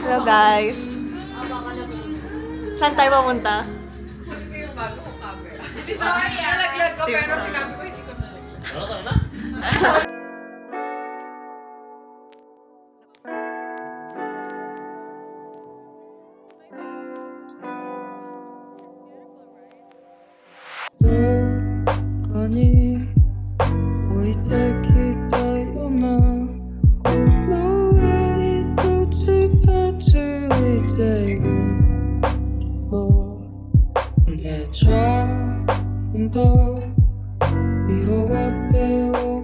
Hello guys. Saan tayo papunta? Kunin ko yung bago kong camera. Sorry, nalaglag ko pero sinabi ko hindi ko nalaglag. 아니 우리 기다려 나 왜 이토록 이제 내 처음 더 위로가 되어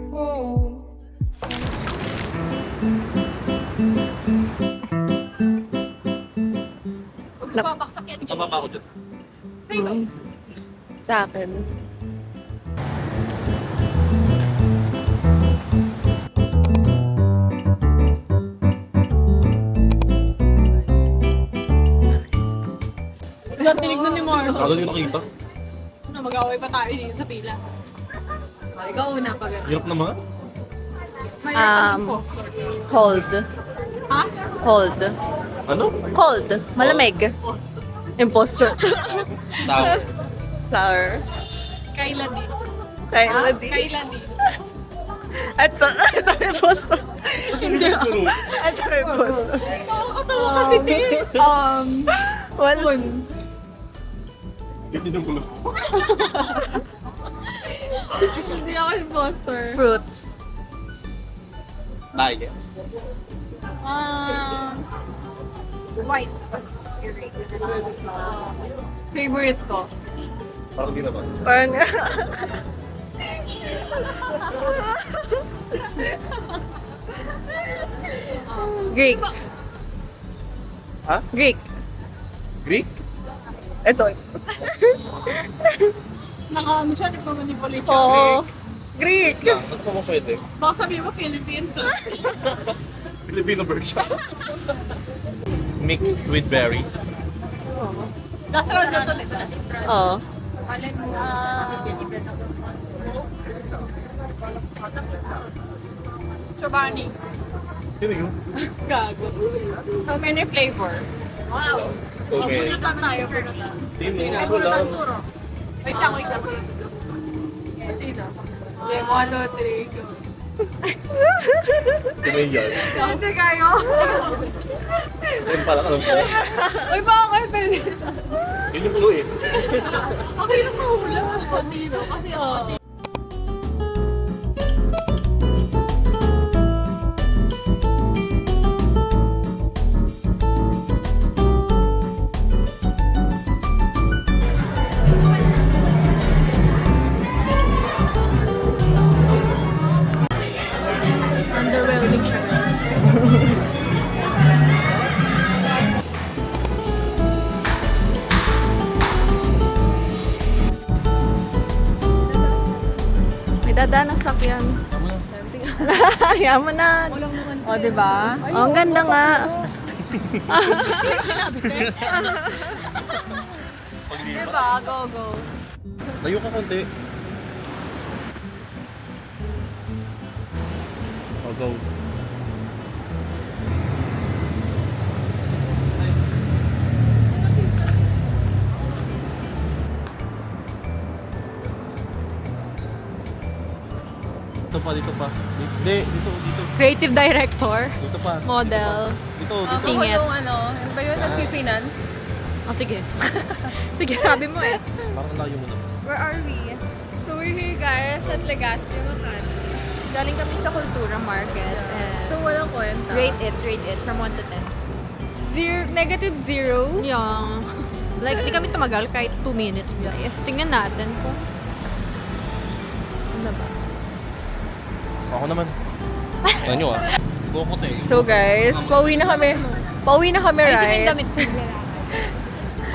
Babaksak yan. Tababa ako dyan. Sino? Sa akin. Tinignan ni Marlo. Ano yung nakita? Mag-away pa tayo dito sa pila. Ikaw una pag Hirap naman. Cold. Ha? Cold. Ano? Cold. Malamig. Imposter. Tao. Sour. Kayla di. Kaya di. Kayla di. Ito imposter. Hindi ako. Ito imposter. Nakakatawa kasi din. Wala. Hindi nung gulo. Hindi ako imposter. Fruits. Tayo. White. Favorite ko. Parang di naman. Parang... Greek. Ha? Greek. Greek? Ito. Naka-ano siya, nagmamanipulate siya. Oo. Greek. Lang, ano pa mo pwede? Baka sabihin mo Philippines. Filipino version. Mixed with berries. Last round na ulit. Oo. Chobani. Sino yun? Gago. So many flavor. Wow. So many. Punutan tayo, punutan. Sino? Ay, Ako punutan lang. turo. Wait lang, wait lang. Sino? Okay, 1, 2, 3, go. Sino yan? Kasi kayo. Sino pala alam ko? Uy, bakit? Pwede. Yun yung clue eh. Ako yung mahula. Sino? Kasi ako. Underwhelming siya, guys. May dadaan ang sakyan. Yaman na. O, diba? Oh, ang ganda nga. Diba? Go, go. Layo ka konti. Oh, go. Dito pa, dito pa. Hindi, dito, dito. Creative director. Dito pa. Model. Dito, Ako dito. Singit. yung ano, ano ba yun? Nag-finance? Oh, sige. Sige, sabi mo eh. Parang layo mo na. Where are we? So we're here guys at Legazpi, Makati. Galing kami sa Kultura Market. And So, walang kwenta. rate it from 1 to 10. -0. Yung... Like, di kami tumagal kahit 2 minutes, guys. Tingnan natin kung... Ano ba? Ako naman. Ano nyo ah? Kukote. So guys, pauwi na kami. Pauwi na kami, Ayusin mo right? yung damit ko.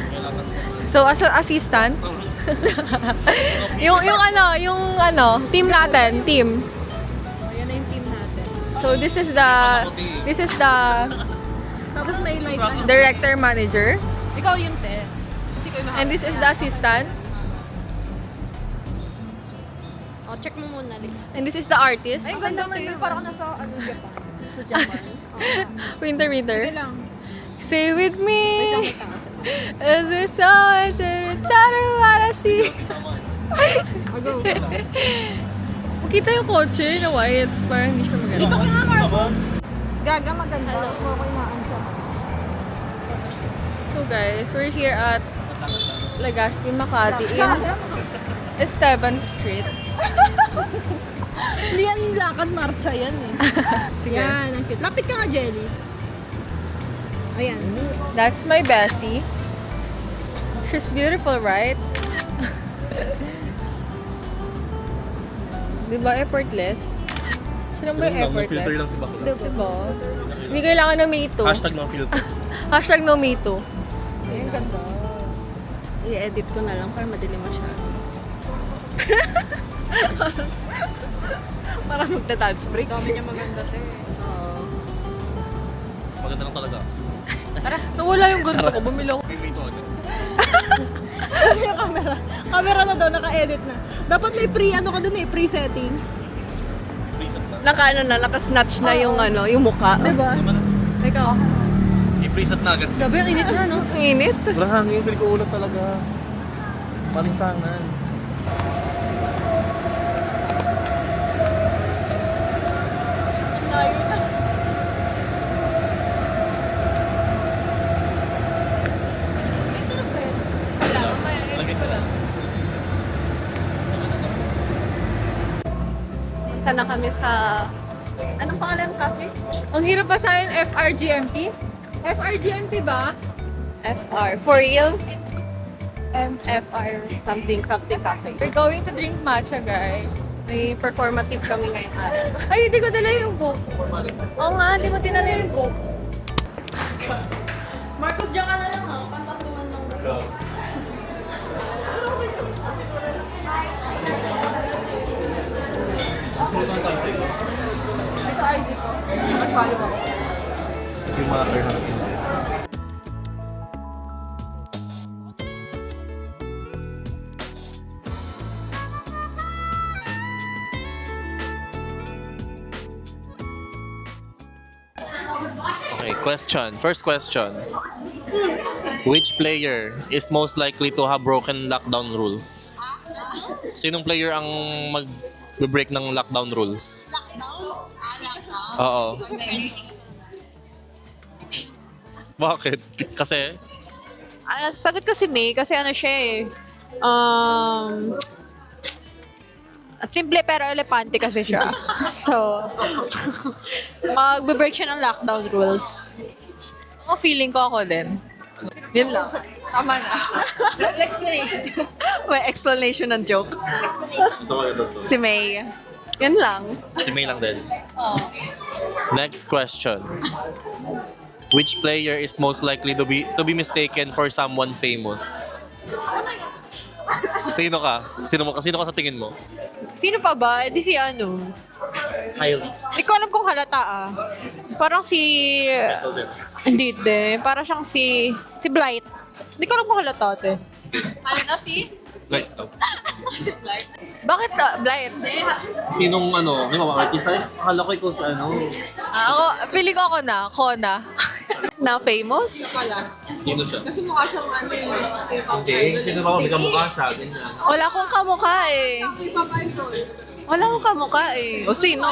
Kailangan. So as an assistant, yung team natin, team. Yan na yung team natin. So this is the Tapos may light na. director manager Ikaw yun, te. Kasi ko yung and this is the assistant Oh, check mo muna rin. and this is the artist. Ay, ganda naman. Parang nasa, Japan. Sa Japan. Winter. Sige lang. Say with Wait lang, me. wait lang. Is there someone to wanna see? Oh, go. Makita yung kotse na white. Parang hindi siya maganda. Dito ka nga, Marcos. Gaga, maganda. Okay na, ansya. So guys, we're here at Legazpi, Makati in Esteban Street. Hindi yan lakad marcha yan eh. Sige. Yan, ang cute. Lapit ka nga, Jelly. Ayan. That's my bestie. She's beautiful, right? Diba effortless? Sino ba yung No filter effortless? lang si bakla. Diba? Hindi kailangan ng me too. Hashtag no filter. Hashtag no me too. Ayan, ganda. I-edit ko na lang para madali masyado. Para magta-dance break. Dami niya maganda, te. Maganda lang talaga. Nawala yung ganito ko. Bumili ako. May mito agad. Yung camera. Camera na daw, naka-edit na. Dapat may pre-setting. Preset na. Naka-snatch na yung yung mukha. Diba? Naman na. Ikaw. I-preset na agad. Grabe, ang init na, no? Ang init. Sobrang hangin. Pili ko ulat talaga. Palinsangan. Layo na. May tulog ba yun? Wala, mamaya. Lagay ko lang. Punta na kami sa... Anong pangalan ng cafe? Ang hirap pa sa akin, FRGMT? FRGMT ba? FR. For real? FR. Something cafe. We're going to drink matcha, guys. May performative kami ngayon. Ay, hindi ko dala yung book. Oo nga, di mo tinala yung book. Marcos, diyan ka na lang, ha? Pantatuan lang. Ito IG ko. Mag-follow ako. Yung mga turn ng India. Okay, question. First question. Which player is most likely to have broken lockdown rules? Sinong player ang mag-break ng lockdown rules? Oo. Bakit? Kasi? Sagot ko si May kasi ano siya eh. Simple pero elepante kasi siya. So, magbe-break siya ng lockdown rules. Ako feeling ko ako din. Yun lang. Tama na. Explanation. May explanation ng joke. Si May. Yan lang. Si May lang din. Next question. Which player is most likely to be mistaken for someone famous? Sino ka? Sino ka sa tingin mo? Sino pa ba? Di si ano. Kylie. Hindi ko alam kung halata ah. Parang si... Hindi din. Parang siyang si Blight. Hindi ko alam kung halata ate. Ano na si? Like, Si Blight. Bakit blind? sinong ano? May mga artista? Akala ko ikaw sa ano. Ako, feeling ko ako na. Kona. Na famous? Wala. Sino siya? Kasi mukha siyang ano Hindi. Sino ba? May kamukha siya. Ganyan. Wala akong kamukha eh. Wala akong kamukha eh. O sino?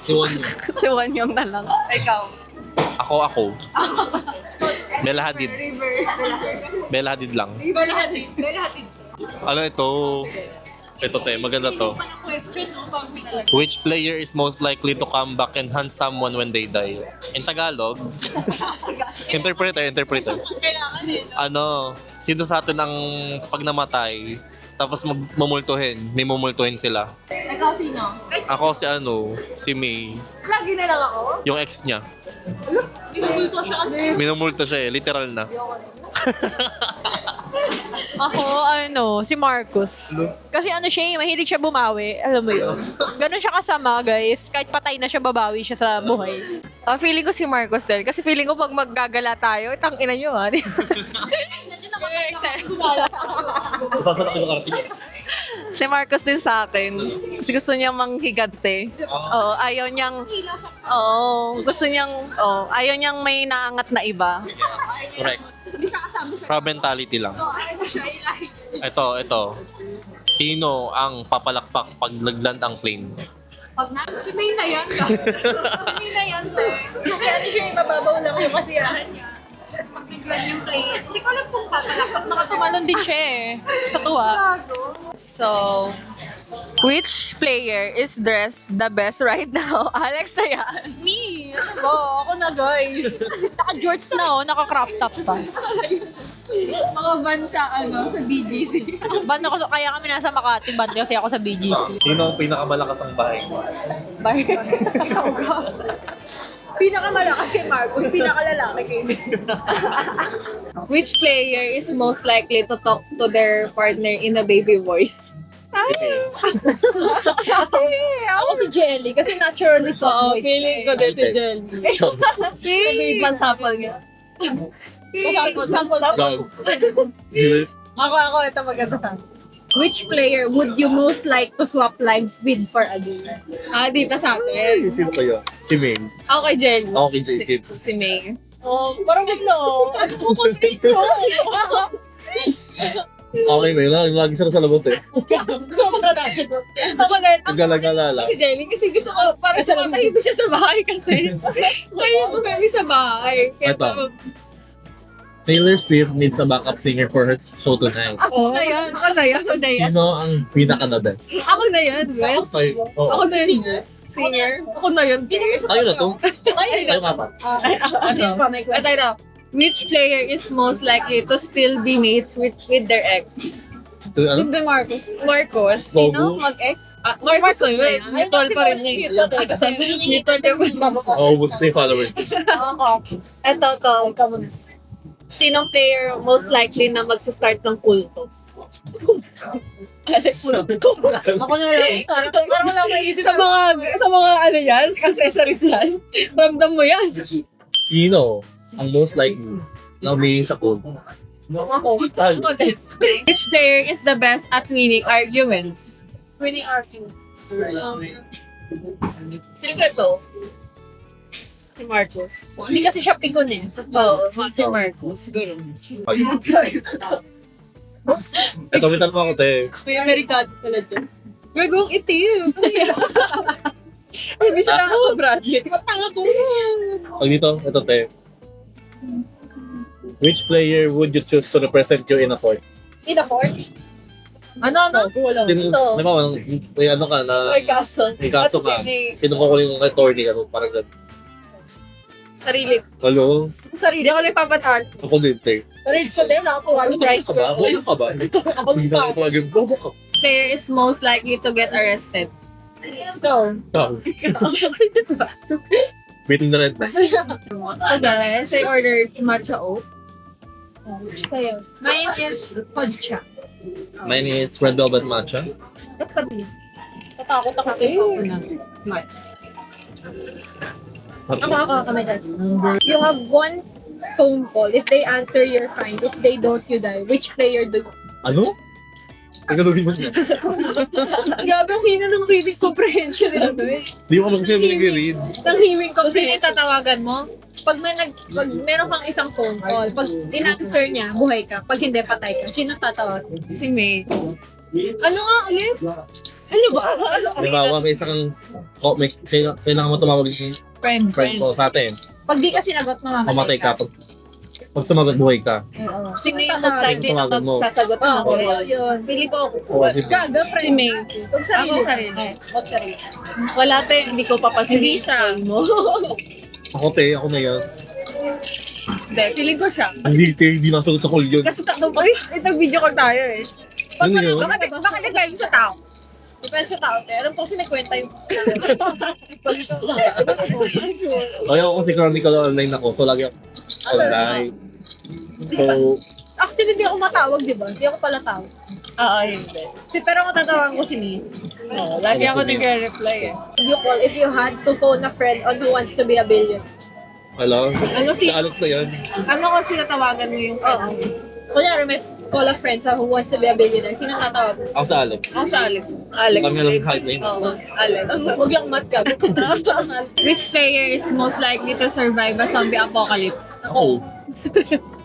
Si Wonyo. Si Wanyong na lang. Ikaw. Ako. Bella Hadid. Bella Hadid lang. Ano ito? Ito te, maganda to. Which player is most likely to come back and hunt someone when they die? In Tagalog? Interpreter. Ano, sino sa atin ang pag namatay, tapos magmumultuhin, may mumultuhin sila. Ikaw sino? Ako si May, Lagi na lang ako. yung ex niya. Binubulto siya kasi. Minumulto siya literal na. Ako, si Marcos. Kasi siya, mahilig siya bumawi. Alam mo yun. Ganon siya kasama, guys. Kahit patay na siya, babawi siya sa buhay. Feeling ko si Marcos din. Kasi feeling ko pag maggagala tayo, tangina nyo ha. Sasana ko yung karating. Si Marcos din sa akin. Kasi gusto niyang manghigante. Oo, ayaw niyang... Oo, gusto niyang... Oo, ayaw niyang may naangat na iba. Correct. Hindi siya kasama sa... Crab mentality lang. Ano siya, ilahin niya. Ito. Sino ang papalakpak pag nagland ang plane? Pag na... Si May na yan. May na yan, te. Kasi ano siya, ibababaw lang yung kasiyahan niya. Pag nag-run yung plane. Hindi ko alam kung papalakpak. Nakatumalon din siya eh. Sa tuwa. So, which player is dressed the best right now? Alex na yan. Me! Ano ba? Ako na, guys. Naka-jorts na, oh. Naka-crop top pa. Mga van sa, sa BGC. Ban ako, kaya kami nasa Makati. Ban kasi ako sa BGC. Sino ang pinakamalakas ang bahay mo? Pinakamalakas kay Marcos, pinakalalaki kay Which player is most likely to talk to their partner in a baby voice? Ako si Jelly kasi naturally soft voice. Feeling ko din si Jen. May pansapal niya. Sample. Dog. Ako, ito maganda. Which player would you most like to swap lives with for a day? Dito sa atin. Sino kayo? Si Ming. Ako kay Jen. Ako kay J-Kids. Si May. Oh, parang biglo. Ano ko ko dito? Okay, May. Lagi siya sa labas eh. Sobra na. Ako na, Nagalagalala. si Jenny kasi gusto ko parang tumatahimik siya sa bahay kasi. Kaya mo kami sa bahay. Kaya Ito. Taylor Swift needs a backup singer for her show tonight. Ako na yan. Sino ang pinaka-the best? Ako na yan, guys. Ako na yan. Singer. Ako na yan. Tayo na to. Tayo nga pa. Ito. Which player is most likely to still be mates with their ex? Ano? Sino Marcos? Marcos? Gogo? Sino? Mag-ex? Marcos na yun. Mutual pa rin yun. Mutual pa rin yun. Oo, gusto sa followers. Ito. Sinong player most likely na magsa-start ng kulto? Ako na lang. Parang wala akong isip sa mga ano yan, accessories yan. Ramdam mo yan. Sino ang most likely na umiing sa pool? Which player is the best at winning arguments? Winning argument. Sino ka to? Si Marcos. Hindi kasi siya pikon eh. Oo, si Marcos. Ito, may tanong ako, te. May Amerikano pala dyan. Gagawang itim. Hindi siya nakaka-Bradley. Matanga ko. Pag dito, ito, te. Which player would you choose to represent you in a court? In a court? Ano? Sino, di ba, may ano ka na, May kaso. may kaso ka. At si May. Sino kukunin mong attorney, ano, parang gano'n. Sarili. Hello? Sarili ako lang papatal. Ako din, te. Sarili ko din, nakakuha ng rights Ka ba? Ano ka ba? Hindi na ako lagi, bobo ka. Player is most likely to get arrested. Ito. Waiting na rin. So guys, I ordered matcha oat. Sa'yo. Mine is podcha. Mine is red velvet matcha. Tatakot ako kayo na. Ako, kamay dad. You have one phone call. If they answer, you're fine. If they don't, you die. Which player do? Ano? Tagalogin mo siya. Grabe ang hina ng reading comprehension nila. Di mo kasi nag-read. Nang hearing ko. Sino yung tatawagan mo? Pag meron kang isang phone call, pag in-answer niya, buhay ka. Pag hindi, patay ka. Sino tatawagan? Si May. Ano nga ulit? Ano ba? Di ba, may isang, kailangan mo tumawag yung Friend. friend ko sa atin. Pag di ka sinagot, Mamatay mamamatay ka. Pag sumagot, buhay ka. Sino yung most likely na Tawagan mo. magsasagot Oo, ako? yun. Pili ko ako. Oo, di ba? Gaga, friend. Si May. Pag sarili. Pag sarili. Wala tayo, hindi ko papasin. Hindi siya. mo. Ako, te. Ako na yan. Hindi, feeling ko siya. Hindi, te. Hindi nasagot sa call yun. Kasi ito video call tayo eh. Ano yun? Baka depende sa tao. Depende sa tao. Pero po kasi nagkwenta yung... Ayaw ako kasi chronicle online ako. So, lagi ako online. So, Actually, hindi ako matawag, di ba? Hindi ako pala tawag. Oo, hindi. Pero matatawagan ko si Mi. Oo, lagi ako nagre-reply eh. You call if you had to phone a friend on Who Wants to Be a Billionaire. alam. Ano Si Alex na yan. Ano kasi natawagan mo yung friend? Kunyari, may call a friend who wants to be a billionaire, sino tatawag mo? Ako sa Alex. Ako sa Alex. Alex. Kami lang hype na yun. Oo, Alex. Huwag lang mat ka. Which player is most likely to survive a zombie apocalypse? Ako.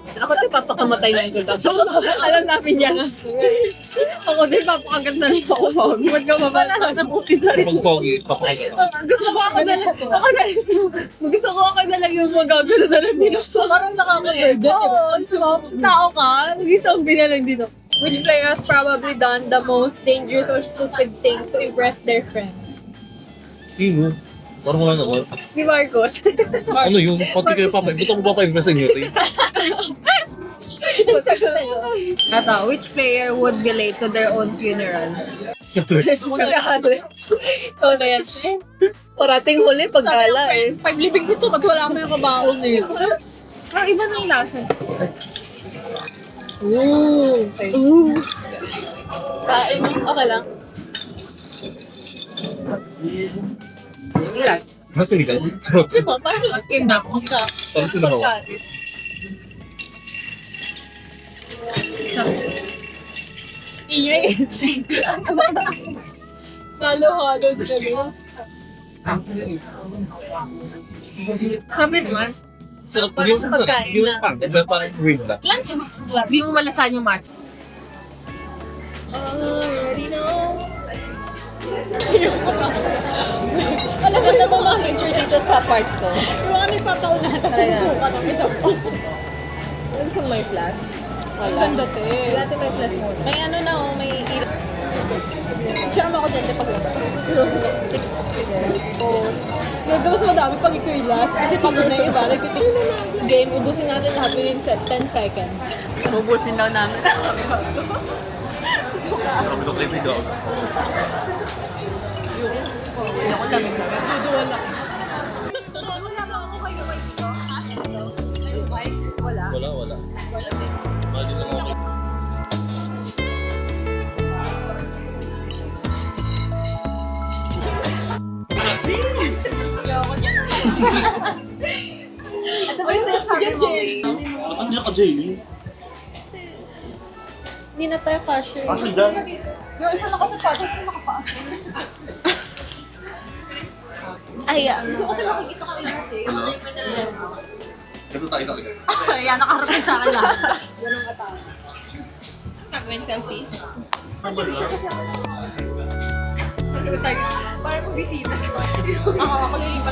Ako din papakamatay na ito. Alam namin yan. Ako din papakagat na lang ako. Huwag ka mabala. Pag pogi, papakita. Gusto ko ako na lang. Gusto ko ako na lang yung magagano na lang dito. Parang nakaka-burden. Tao ka. Zombie na lang dito. Which player has probably done the most dangerous or stupid thing to impress their friends? Sino? Parang wala naman. Si Marcos. Ano yun? Pati kayo pa, ba't ako ba pa-impress niyo, Tay? Ito, which player would be late to their own funeral? Ikaw na yan. Parating huli pag gala eh. Five living dito, ba't wala mo yung kabaong nila? Pero iba na yung lasa. Kain mo, okay lang. Mas sinigal? Charot. Diba, parang Kidnap. Saan sila hawa? Iye. Halo-halo dito. Sabi naman, Sarap. Hindi mo sarap. Hindi mo sa pang. Iba parang rib na. di mo malasan yung match. Alam mo na mga picture dito sa part ko. Yung mga nagpapaunahan, tapos susuka ng ito. Ano sa may flash? Wala. Ganda te. Dati may flash mo. May ano na oh, may ilaw. Picture mo ako dyan, pag Gagawin mas madami pag ikaw yung last. Kasi pagod na yung iba. Nagtitik game, ubusin natin lahat within 10 seconds. Ubusin daw namin. Parang ito kayo video. Ako lamig na. Duduwal ako. Wala. Wala. Mali lang ako. Ay, sabi mo, Jay. Andiyan ka, Jay. Hindi na tayo cashier. Kasi dyan. Yung isa nakasapatos na nakapaa. Ay, Gusto kasi makikita ka lahat eh. Yung may nalalag mo. Ito tayo talaga. Ayan, nakaharap sa akin lahat. Ganun ka tao. Gagawin selfie. Parang bisita sa ako yung